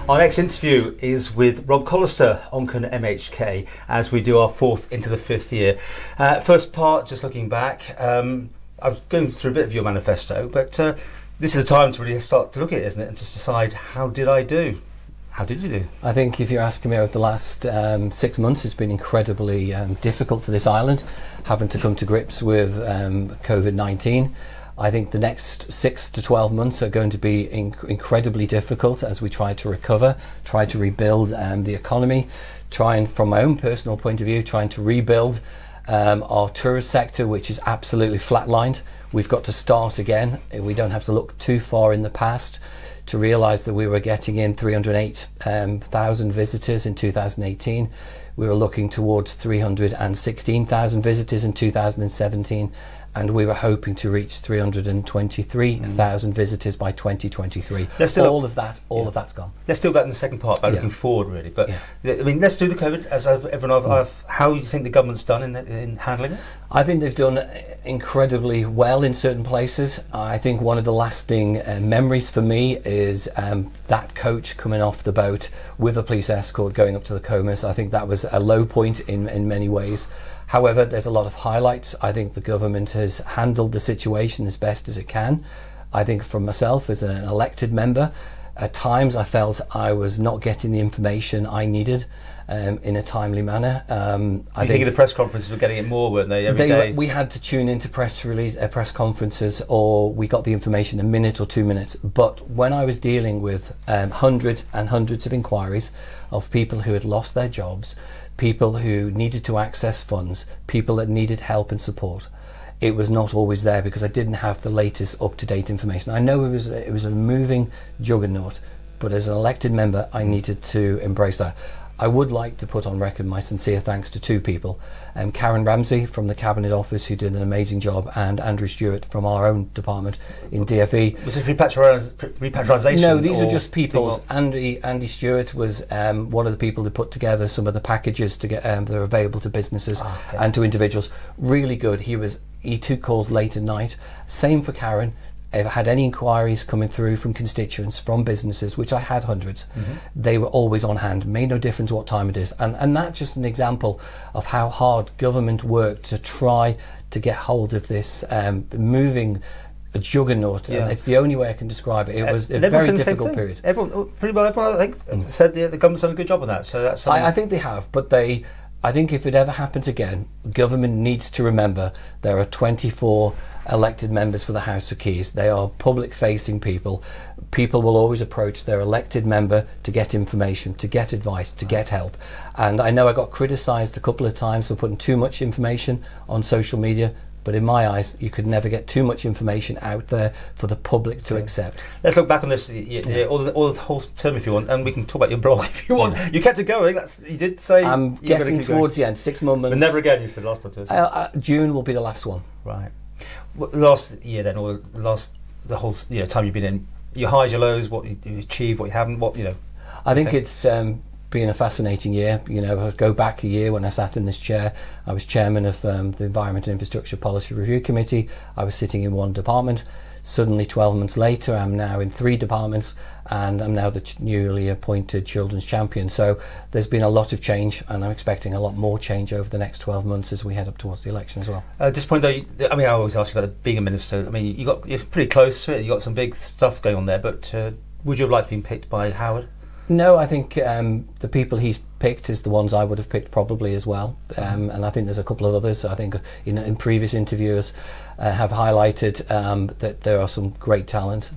Our next interview is with Rob Callister, Onchan MHK, as we do our fourth into the fifth year. First part, just looking back, I was going through a bit of your manifesto, but this is a time to really start to look at it, isn't it, and just decide, how did I do? How did you do? I think if you're asking me over the last 6 months, it's been incredibly difficult for this island, having to come to grips with COVID-19. I think the next 6 to 12 months are going to be incredibly difficult as we try to recover, try to rebuild the economy, trying, from my own personal point of view, trying to rebuild our tourist sector, which is absolutely flatlined. We've got to start again. We don't have to look too far in the past to realise that we were getting in 308,000 visitors in 2018. We were looking towards 316,000 visitors in 2017, and we were hoping to reach 323,000 visitors by 2023. All of that's gone. Let's do that in the second part, by looking forward, really. But I mean, let's do the COVID, as everyone. How do you think the government's done in handling it? I think they've done incredibly well in certain places. I think one of the lasting memories for me is that coach coming off the boat with a police escort going up to the Comas. I think that was a low point in many ways. However, there's a lot of highlights. I think the government has handled the situation as best as it can. I think for myself as an elected member, at times I felt I was not getting the information I needed in a timely manner. I think the press conferences were getting it more, weren't they, every day? We had to tune into press conferences, or we got the information a minute or 2 minutes. But when I was dealing with hundreds and hundreds of inquiries of people who had lost their jobs, people who needed to access funds, people that needed help and support, it was not always there because I didn't have the latest up-to-date information. I know it was a moving juggernaut, but as an elected member, I needed to embrace that. I would like to put on record my sincere thanks to two people, Karen Ramsey from the Cabinet Office, who did an amazing job, and Andrew Stewart from our own department in DFE. Was this repatriation? No, these are just people. Andy Stewart was one of the people who put together some of the packages to get that are available to businesses and to individuals. Really good. He took calls late at night. Same for Karen. If I had any inquiries coming through from constituents, from businesses, which I had hundreds, they were always on hand. Made no difference what time it is. And that's just an example of how hard government worked to try to get hold of this moving a juggernaut. And it's the only way I can describe it. It was a very difficult period. Pretty well everyone, I think, said the government's done a good job on that. So that's I think they have, but I think if it ever happens again, government needs to remember there are 24 elected members for the House of Keys. They are public-facing people. People will always approach their elected member to get information, to get advice, to get help. And I know I got criticised a couple of times for putting too much information on social media, but in my eyes, you could never get too much information out there for the public to accept. Let's look back on this, all the whole term if you want, and we can talk about your blog if you want. You kept it going. You did say I'm getting towards the end. 6 more months. But never again, you said last time to us. June will be the last one. Right. Last year then, or the whole time you've been in, your highs, your lows, what you achieved, what you haven't, I think it's been a fascinating year. I go back a year when I sat in this chair. I was chairman of the Environment and Infrastructure Policy Review Committee. I was sitting in one department. Suddenly 12 months later, I'm now in 3 departments, and I'm now the newly appointed Children's Champion. So there's been a lot of change, and I'm expecting a lot more change over the next 12 months as we head up towards the election as well. At this point, though, I always ask you about being a minister. I mean, you're pretty close to it. You've got some big stuff going on there, but would you have liked to be picked by Howard? No, I think the people he's picked is the ones I would have picked probably as well, and I think there's a couple of others. I think in previous interviewers have highlighted that there is some great talent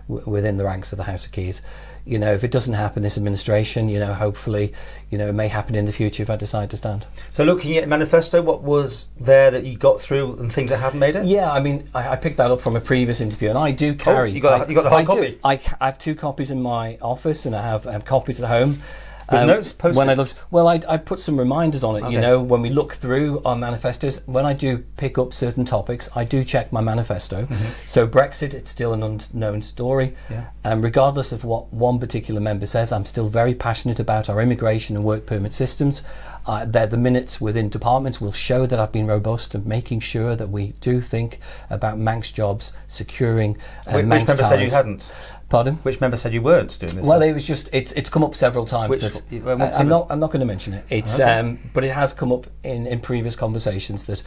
within the ranks of the House of Keys. If it doesn't happen this administration, hopefully, it may happen in the future if I decide to stand. So looking at manifesto, what was there that you got through and things that haven't made it? Yeah, I mean, I picked that up from a previous interview, and I do carry. You got the whole copy? I have 2 copies in my office, and I have copies at home. With notes, post-its? I put some reminders on it. When we look through our manifestos, when I do pick up certain topics, I do check my manifesto. So Brexit, it's still an unknown story. Regardless of what one particular member says, I'm still very passionate about our immigration and work permit systems. The minutes within departments will show that I've been robust and making sure that we do think about Manx jobs, securing Which Manx member said you talents. hadn't? Pardon? Which member said you weren't doing this? Well, it was just it's come up several times. I'm not going to mention it. It's okay. But it has come up in previous conversations that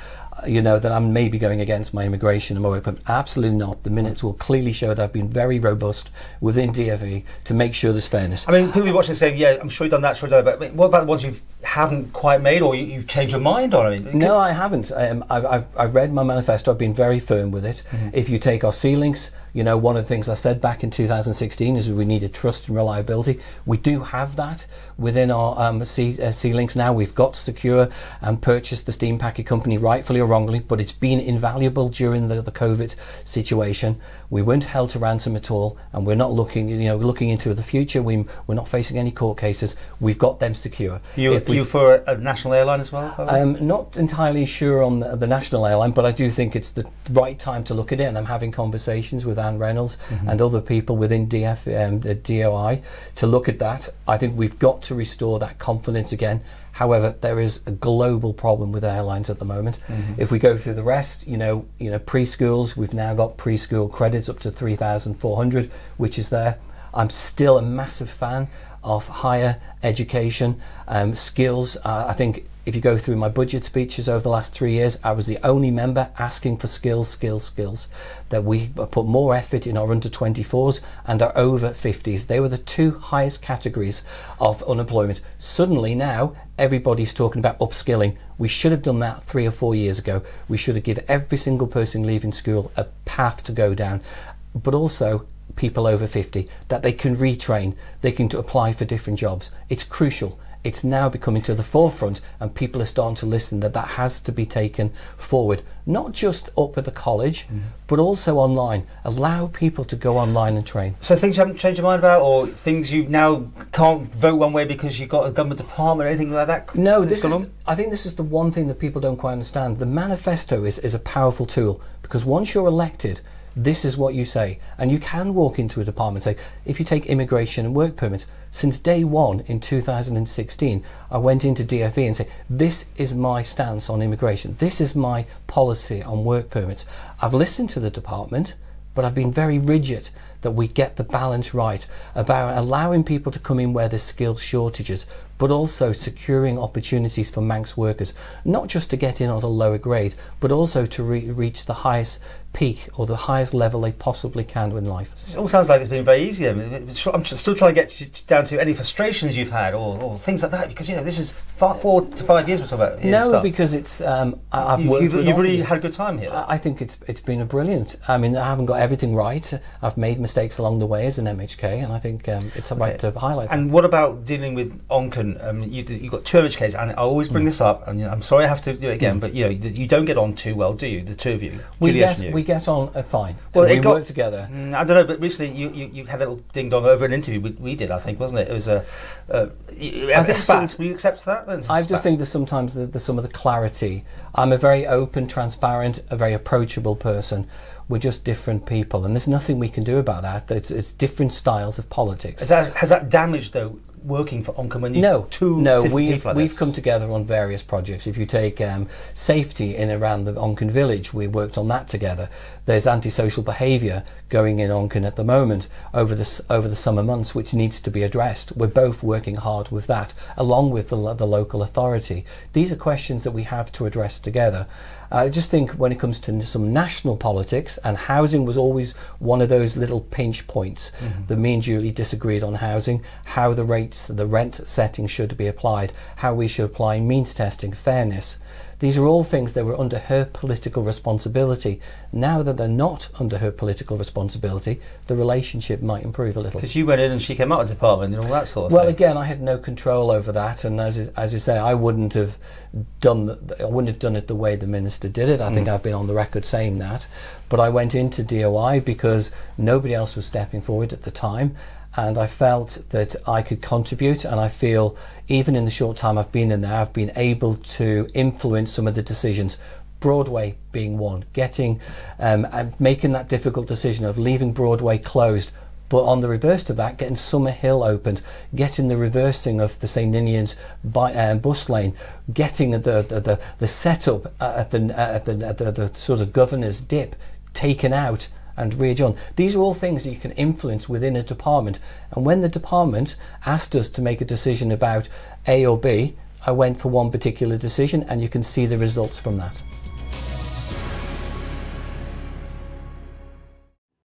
that I'm maybe going against my immigration and my work, but absolutely not. The minutes will clearly show that I've been very robust within DfE to make sure there's fairness. I mean, people watching this saying, "Yeah, I'm sure you've done that, sure you've done that." But what about the ones you haven't quite made, or you've changed your mind on? I mean, no, I haven't. I've read my manifesto. I've been very firm with it. Mm-hmm. If you take our ceilings, one of the things I said back in 2016 is we needed trust and reliability. We do have that within our C-Links now. We've got to secure and purchase the steam packet company, rightfully or wrongly, but it's been invaluable during the COVID situation. We weren't held to ransom at all, and we're not looking into the future. We're not facing any court cases. We've got them secure. You for a national airline as well? I'm not entirely sure on the national airline, but I do think it's the right time to look at it, and I'm having conversations with Anne Reynolds and other people within the DOI to look at that. I think we've got to restore that confidence again. However, there is a global problem with airlines at the moment. If we go through the rest, preschools, we've now got preschool credits up to 3,400, which is there. I'm still a massive fan of higher education, skills. I think if you go through my budget speeches over the last 3 years, I was the only member asking for skills, that we put more effort in our under 24s and our over 50s. They were the two highest categories of unemployment. Suddenly now, everybody's talking about upskilling. We should have done that 3 or 4 years ago. We should have given every single person leaving school a path to go down, but also people over 50, that they can retrain, they can apply for different jobs. It's crucial. It's now becoming to the forefront, and people are starting to listen that has to be taken forward, not just up at the college, but also online. Allow people to go online and train. So things you haven't changed your mind about, or things you now can't vote one way because you've got a government department or anything like that? No, I think this is the one thing that people don't quite understand. The manifesto is a powerful tool, because once you're elected, this is what you say, and you can walk into a department and say, if you take immigration and work permits, since day one in 2016, I went into DfE and said, this is my stance on immigration, this is my policy on work permits. I've listened to the department, but I've been very rigid that we get the balance right about allowing people to come in where there's skill shortages, but also securing opportunities for Manx workers, not just to get in on a lower grade, but also to reach the highest peak or the highest level they possibly can in life. It all sounds like it's been very easy. I mean, I'm still trying to get down to any frustrations you've had or things like that, because this is 4 to 5 years we're talking about here. No, stuff. Because it's you've really had a good time here. I think it's been a brilliant. I mean, I haven't got everything right. I've made mistakes along the way as an MHK, and I think it's right to highlight that. And what about dealing with Onchan? You've got 2 MHKs, and I always bring this up, and I'm sorry I have to do it again, but you don't get on too well, do you? The two of you, we get on fine. Well, we work together. I don't know, but recently you had a little ding dong over an interview we did, I think, wasn't it? It was a spat. Will you accept that? Then I just think that sometimes there's some of the clarity. I'm a very open, transparent, a very approachable person. We're just different people, and there's nothing we can do about that. It's different styles of politics. Has that damaged, though, working for Onchan when you we've come together on various projects. If you take safety in around the Onchan village, we worked on that together. There's antisocial behaviour going in Onchan at the moment over the summer months, which needs to be addressed. We're both working hard with that, along with the local authority. These are questions that we have to address together. I just think when it comes to some national politics, and housing was always one of those little pinch points that me and Julie disagreed on housing, how the rent setting should be applied, how we should apply means testing, fairness. These are all things that were under her political responsibility. Now that they're not under her political responsibility, the relationship might improve a little. Because you went in and she came out of the department and all that sort of thing. Well, again, I had no control over that, and as you say, I wouldn't have done it the way the minister did it. I think I've been on the record saying that. But I went into DOI because nobody else was stepping forward at the time, and I felt that I could contribute, and I feel even in the short time I've been in there, I've been able to influence some of the decisions. Broadway being one, making that difficult decision of leaving Broadway closed, But on the reverse of that, getting Summer Hill opened, getting the reversing of the St Ninians bus lane, getting the setup at the sort of governor's dip taken out and redone. These are all things that you can influence within a department. And when the department asked us to make a decision about A or B, I went for one particular decision, and you can see the results from that.